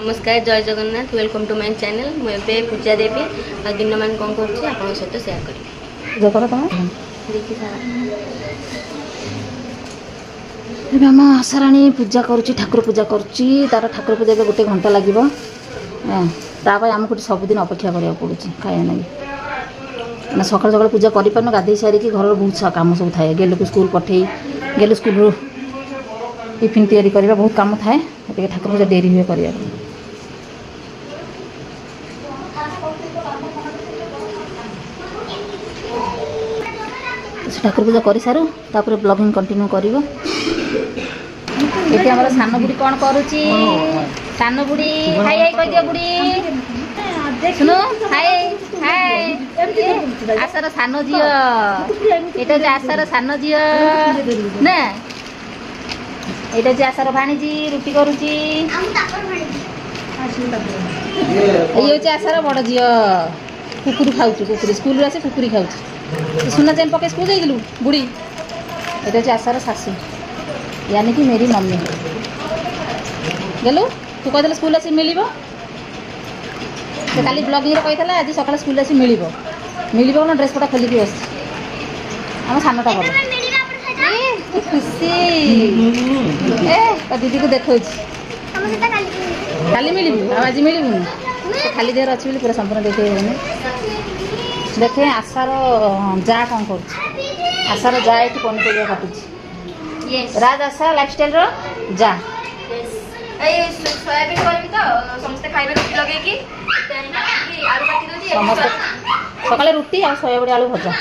नमस्कार जय Jagannath welcome to my channel मुझे पूजा देवी आ दिन मान कौन कर सहित सेयार करी आम आशाराणी पूजा करुच्ची ठाकुर पूजा करुच्ची तार ठाकुर पूजा गोटे घंटा लगे आमको सबुदिन अपेक्षा करा पड़ू खाया ना मैं सकाल सकाल पूजा कर गाधे सारिकी घर बहुत कम सब थाए गेलु को स्कूल पठे गेलु स्कूल टिफिन तैयारी करवा बहुत कम थाए ठाकुर पूजा डेरी हुए कर ठाकुर पूजा कर सारू तापर ब्लॉगिंग कंटिन्यू करिवो। एटी हमर सानो बुड़ी कोन करूची सानो बुड़ी हाय हाय कह दियो बुड़ी सुनो हाय हाय आसार सानो जियो एटा जे आसार सानो जियो ना एटा जे आसार भाणीजी रुटी करूची यो जे आसार बड़ जियो कुकुरी खाउची कुकुरी स्कूल रे आसे कुकुरी खाउची सुना चैन पके स्कूल जाइलु बुड़ी एटा जे आसार सासू यानी कि मेरी मम्मी गेलु तू कहले स्कूल आसी मिलिबो से खाली ब्लॉगिंग रे कहथला आज सकाळ स्कूल आसी मिलिबो मिलिबो ना ड्रेस पटा खोली के बस हम सानटा कर ए खुशी ए त दीदी को देखौ छी हम से खाली मिलिबो आज मिलिबो खाली देर अछि पूरा संपूर्ण देखे देखे आशार जा कौन कर आशार जा ये पनीपरिया काटुची राज आशा लाइफस्टाइल रो जा सोयाबीन करबी तो समस्त खाइबे रुटी लगे कि आलू काटी दोजी समस्त सकाळे रुटी आ सोयाबीन आलू भजा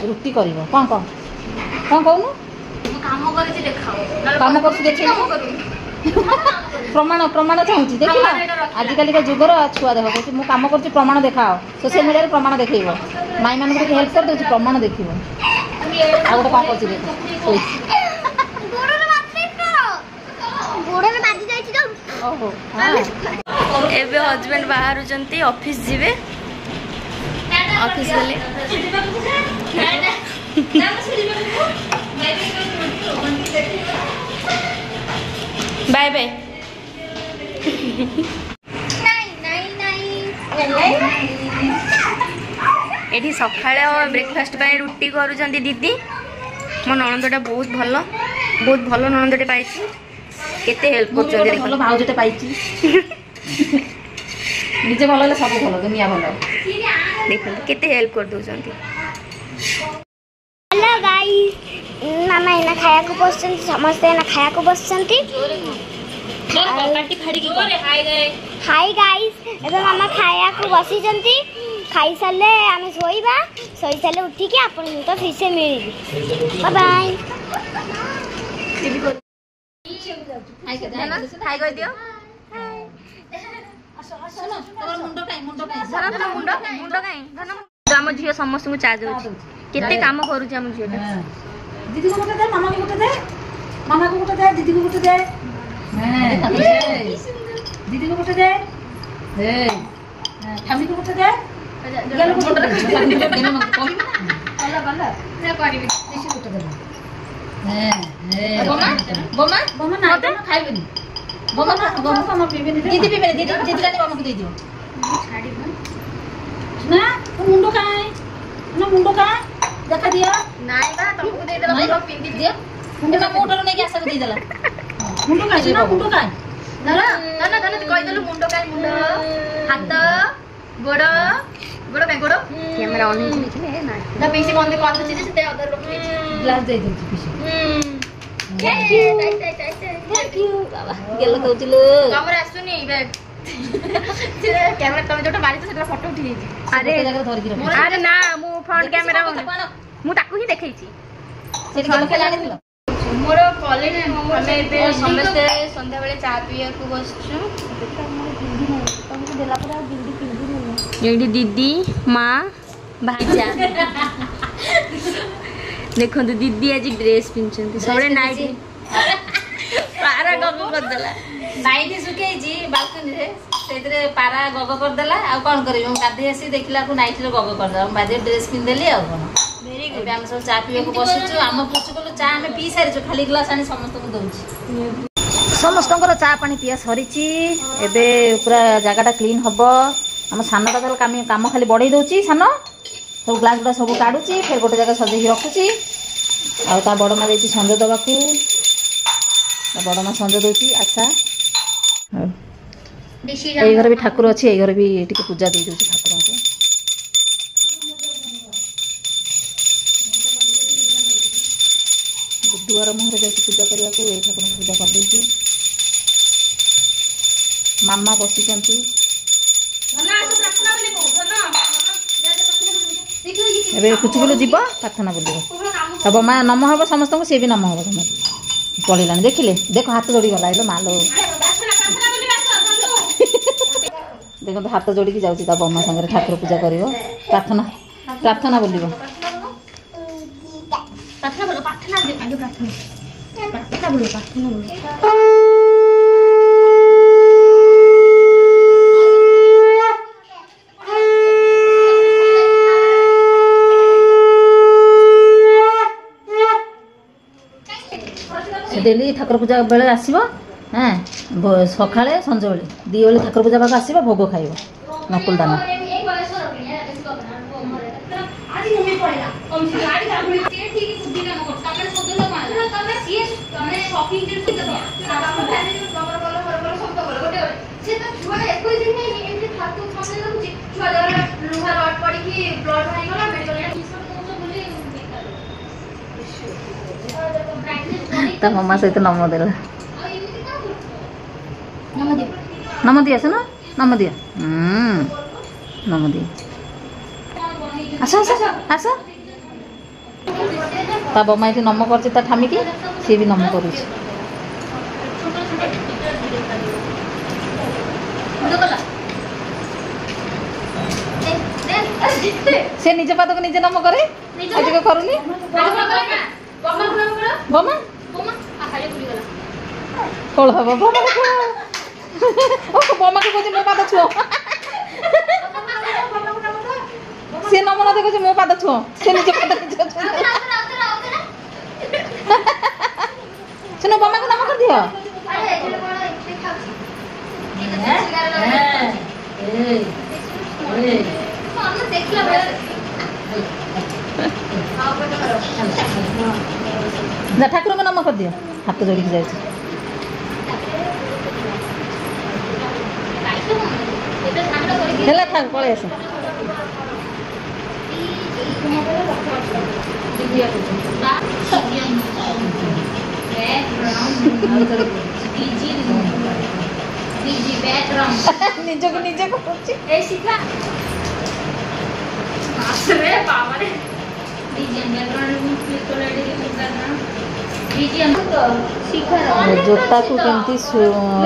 रुटी करिवो कोन कोन कोन कहनु काम करछि देखाओ काम करछि देखि प्रमाण प्रमाण चाहूँ देखा आजिकल का जुगर छुआ देख कह मुझे कम कर प्रमाण देखाओ सोशल मीडिया प्रमाण देखेब माई मान हेल्प कर दे प्रमाण देख आ गोटे कौन कर एबे हस्बैंड बाहर ऑफिस जीवे ऑफिस गले बाय बाय एठी सकाळे ब्रेकफास्ट पाई रुटी करूछंती दीदी मो ननंदटा बहुत भल ननंदटे पाइछि केते हेल्प करछंती भल भाउजटे पाइछि निजे भल ले सब भल दुनिया भल देखो केते हेल्प कर दोछंती। हेलो गाइस मामा एना खाया को बसछन समस्त एना खाया को बसछन हाय गाइस एबे मामा खाया को बसी जंती खाई साले आमे सोईबा सोई साले उठी के आपन तो फिर से मिलबी बाय बाय हाय कह दियो आम झील समस्त को चा दे केते काम करूछ आम झील दीदी को गोटे दे मामा को गोटे दे मामा को गोटे दे दीदी को गोटे दे दीदी को गोटे दे फैमिली को गोटे दे गेल को गोटे दे देना मत कम वाला वाला ना करबी बेसी गोटे दे बोमा बोमा बोमा ना तो खाइबनी बोमा बोमा मामा पीबनी दीदी पीबनी दीदी दीदी रानी मामा को दे दियो छाड़ी ना मुंडो काए ना मुंडो का देखा दिया नाई बा तुमको दे देला पूरा पिंदी दियो मुंडो का मोटर नहीं आशा को दे देला मुंडो का ना मुंडो का ना ना ना कह देलु मुंडो का मुंडो हाथ गोड़ गोड़ पे गोड़ कैमरा ऑन नहीं देखले ना ना पीसी बंद कर दे से अदर रख ग्लास दे दे पीसी थैंक यू बाबा गेल कहउतिलो कैमरा आसुनी बैग कैमरा तुम जोटा मारी तो फोटो उठी अरे अरे ना मु फ्रंट कैमरा मु ताकू ही देखैछि से गेल के जानि दिलो मोर कॉलेज हमें एबे समस्त संध्या बेले चा पिया को बसछु तुमको देला पर बिल्डी पिंदी एडी दीदी मां भाईजा देखो तो दीदी आज ड्रेस पिनछंती सबरे नाइट पारा गग कर देला नाइट सुकेजी बाल्कनी रे सेतरे पारा गग कर देला आ कोन करियो हम गाधे आसी देखला को नाइट रे गग कर दा हम बादे ड्रेस पिन देली आ कोन वेरी गुड हम सब चा पिए को बसछु हम पुछु कोलो चा हमें पी सारी जो खाली ग्लास आनी समस्त को दउची समस्तଙ୍କର चा पानी पिया सरी एबे पूरा जगह क्लीन हम आम सानटा तो काम खाली बढ़ई दौची सान सब ग्लास गुड़ा सब काढ़ुची फिर गोटे जगह सजेक रखुची आ बड़ माँ देती संज दवाकू बड़ माँ संज दौची आशा ये घर भी ठाकुर अच्छी ये घर भी टी पूजा दे दूसरी ठाकुर को दुआर मुहर जा पूजा करने को ये ठाकुर पूजा कर देती मामा बसी कुचुकुलु जीव प्रार्थना बोल तब माँ नम हम समस्त को सी भी नम हम पढ़ला देखिले देख हाथ जोड़ी गला मालो देखो हाथ जोड़ी की जाऊँगी बम्मा सागर ठाकुर पूजा कर प्रार्थना प्रार्थना बोलिबो डेली ठाकुर पूजा बेले आसो हाँ सका संज बेले दी बेले ठाकुर पूजा पाक आसो भोग खाइब नकुल दाना ता मम्मा सहित नम देला नम दिया से ना नम दिया नम दिया आस आस आस ता बम्मा ये नम कर ठामी की सी भी नम कर से निज पाद को निजे नम करे आज करूनी बम्मा कल हम बम्मा बम्मा को कहे मो पाद छुओ से नमना देखो मो पाद छुओ से निज पाद सुनो बम्मा को नम कर दियो ना ठाकुर को नम कर दियो हाथ जोड़ी की जाए पलि आस निज को निजे जोता को केमती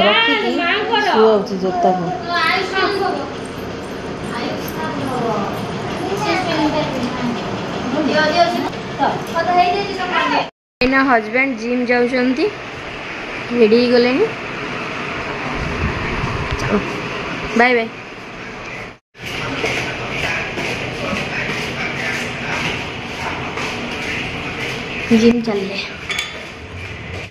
रखिकी शुआउची जोता को एना हस्बैंड जिम जाउछंती रेडी गले बाय बाय जिम चल रहे